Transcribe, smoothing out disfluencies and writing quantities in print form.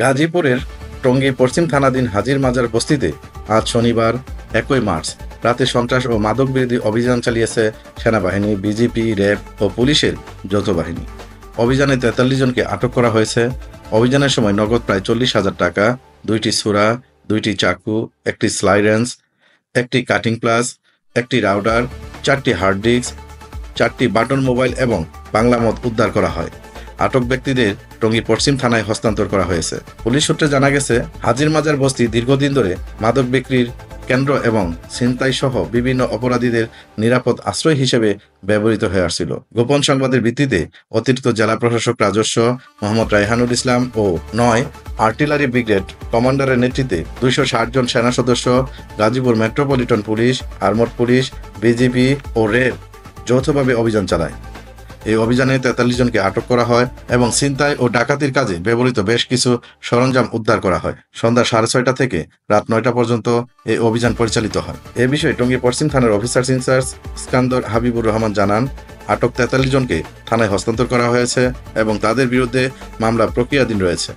গাজীপুরের টঙ্গী পশ্চিম থানাধীন হাজির মাজার বস্তিতে আজ শনিবার 1 মার্চ রাতে সন্ত্রাস ও মাদক বিরোধী অভিযান চালিয়েছে সেনাবাহিনী, বিজিপি, র্যাব ও পুলিশের যৌথ বাহিনী। অভিযানে 43 জনকে আটক করা হয়েছে। অভিযানের সময় নগদ প্রায় 40,000 টাকা, 2টি ছুরা, 2টি চাকু, একটি স্লাইরেন্স, একটি কাটিং প্লাস, একটি রাউটার, 4টি হার্ড ডিস্ক, 4টি বাটন মোবাইল এবং বাংলা মদ উদ্ধার করা হয়। আটক ব্যক্তিদের টঙ্গী পশ্চিম থানায় হস্তান্তর করা হয়েছে। পুলিশ সূত্রে জানা গেছে, হাজির মাজার বস্তি দীর্ঘদিন ধরে মাদক বিক্রির কেন্দ্র এবং ছিনতাই সহ বিভিন্ন অপরাধীদের নিরাপদ আশ্রয় হিসেবে ব্যবহৃত হয়ে আসছিল। গোপন সংবাদের ভিত্তিতে অতিরিক্ত জেলা প্রশাসক রাজস্ব মোহাম্মদ রায়হানুল ইসলাম ও 9 আর্টিলারি ব্রিগেড কমান্ডারের নেতৃত্বে 260 জন সেনা সদস্য, Gazipur metropolitan police, armed police, BGB ও র্যাব যৌথভাবে অভিযান চালায়। এই অভিযানে 43 জনকে আটক করা হয় এবং ছিনতাই ও ডাকাতির কাজে ব্যবহৃত বেশ কিছু সরঞ্জাম উদ্ধার করা হয়। সন্ধ্যা 6:30 থেকে রাত 9টা পর্যন্ত এই অভিযান পরিচালিত হয়। এ বিষয়ে টঙ্গী পশ্চিম থানার অফিসার ইনচার্জ স্কান্দর হাবিবুর রহমান জানান, আটক 43 জনকে থানায় হস্তান্তর করা হয়েছে এবং তাদের বিরুদ্ধে মামলা প্রক্রিয়াধীন রয়েছে।